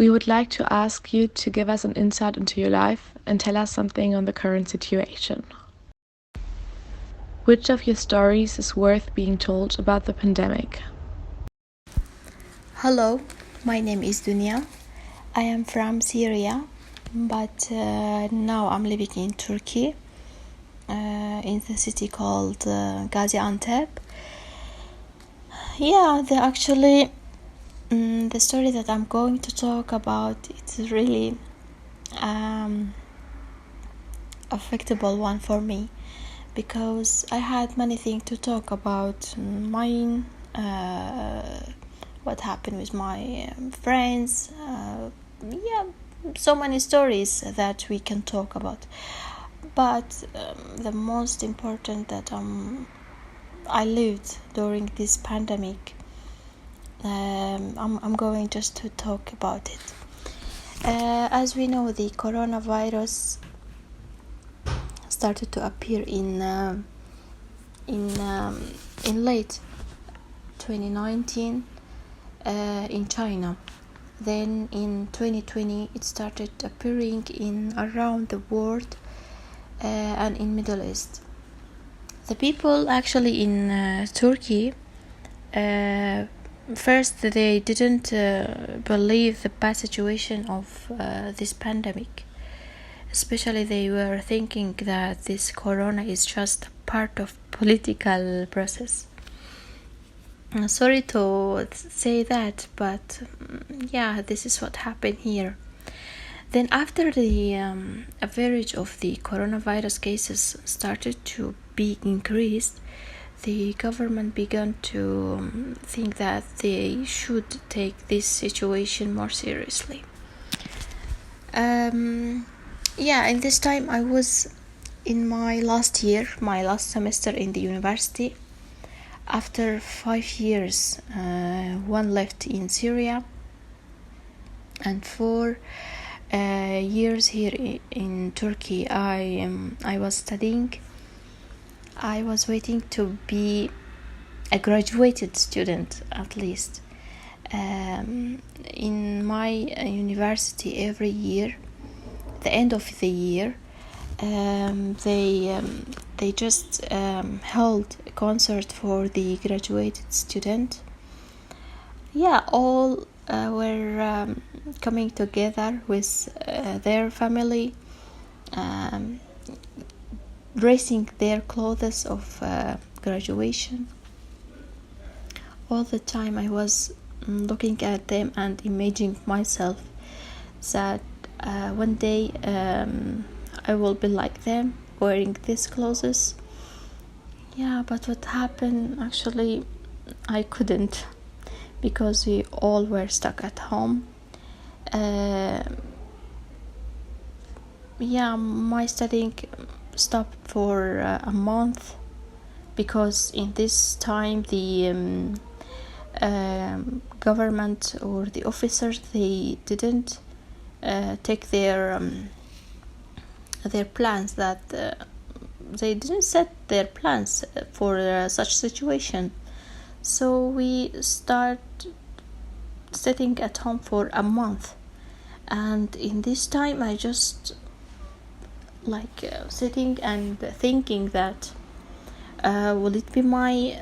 We would like to ask you to give us an insight into your life and tell us something on the current situation. Which of your stories is worth being told about the pandemic? Hello, my name is Dunya. I am from Syria, but now I'm living in Turkey, in the city called Gaziantep. Yeah, the story that I'm going to talk about, it's really affectable one for me, because I had many things to talk about mine, what happened with my friends, so many stories that we can talk about. But the most important that I lived during this pandemic, I'm going just to talk about it. As we know, the coronavirus started to appear in late 2019 in China. Then in 2020 it started appearing in around the world and in Middle East. The people actually in Turkey, first they didn't believe the bad situation of this pandemic. Especially they were thinking that this corona is just part of political process. Sorry to say that, but this is what happened here. Then after the average of the coronavirus cases started to be increased, the government began to think that they should take this situation more seriously. In this time I was in my last semester in the university. After 5 years, one left in Syria, and 4 years here in Turkey. I was studying. I was waiting to be a graduated student, at least. In my university, every year, the end of the year, they just held a concert for the graduated student. All were coming together with their family, dressing their clothes of graduation. All the time I was looking at them and imagining myself that one day I will be like them, wearing these clothes. But what happened, actually I couldn't, because we all were stuck at home. My studying stopped for a month, because in this time the government or the officers, they didn't take their plans, that they didn't set their plans for such situation. So we start sitting at home for a month, and in this time I just sitting and thinking that will it be my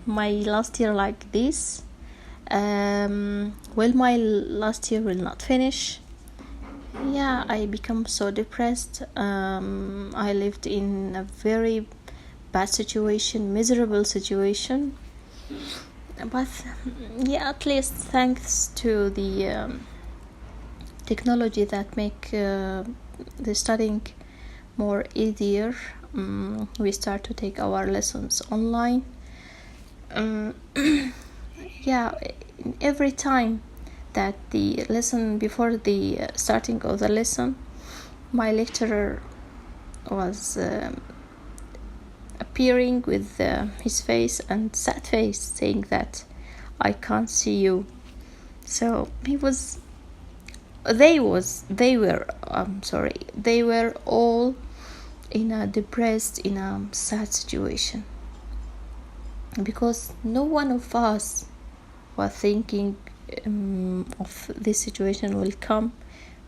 my last year like this? Well, my last year will not finish. I become so depressed. I lived in a very bad situation, miserable situation. But at least thanks to the technology that make the studying more easier, we start to take our lessons online. Every time that the lesson, before the starting of the lesson, my lecturer was appearing with his face and sad face, saying that I can't see you. So they were all in a depressed, in a sad situation, because no one of us was thinking of this situation will come,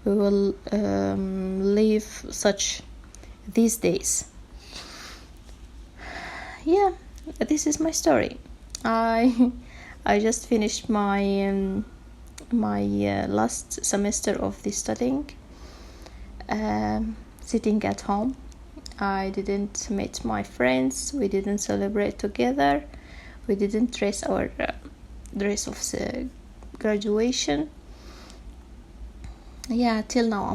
we will live such these days. Yeah, this is my story. I just finished my last semester of the studying, sitting at home. I didn't meet my friends, we didn't celebrate together, we didn't dress our dress of the graduation. Yeah, till now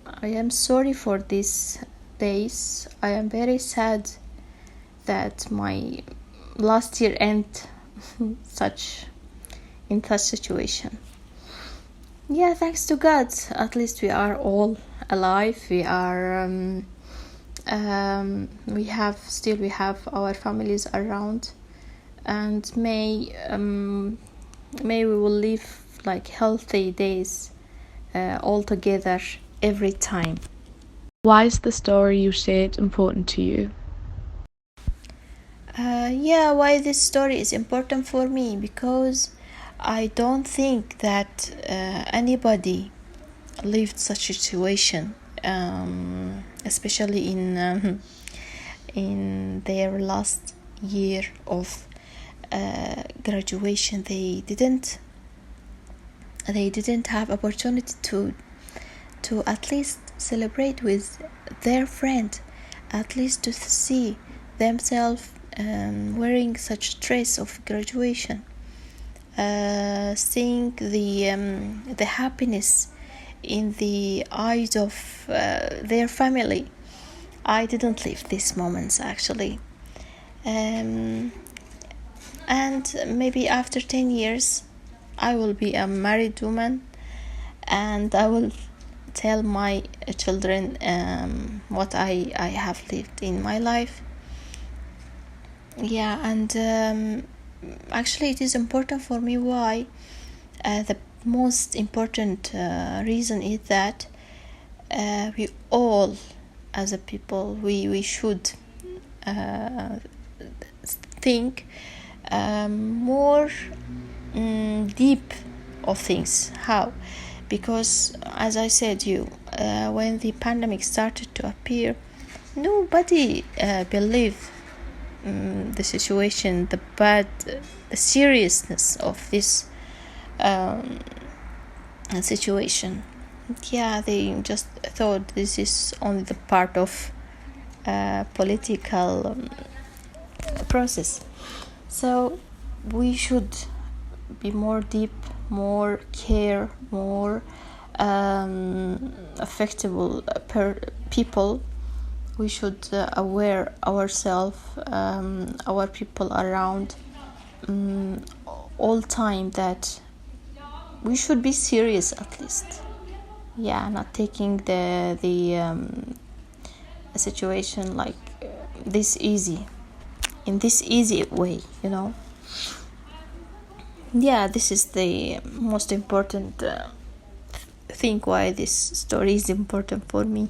I am sorry for these days. I am very sad that my last year end in such situation. Yeah, thanks to God, at least we are all alive. We are we have our families around, and may we will live like healthy days all together every time. Why is the story you shared important to you? Why this story is important for me? Because I don't think that anybody lived such a situation, especially in their last year of graduation. They didn't have opportunity to at least celebrate with their friend, at least to see themselves wearing such dress of graduation, seeing the happiness in the eyes of their family. I didn't live these moments actually, and maybe after 10 years I will be a married woman, and I will tell my children what I have lived in my life. Yeah, and actually it is important for me. Why? The most important reason is that we all, as a people, we should think more deep of things. How? Because, as I said, when the pandemic started to appear, nobody believed the situation, the seriousness of this situation. Yeah, they just thought this is only the part of political process. So we should be more deep, more care, more affectable per people. We should aware ourselves, our people around, all time, that we should be serious at least. Yeah, not taking the situation like this easy, in this easy way, Yeah, this is the most important thing why this story is important for me.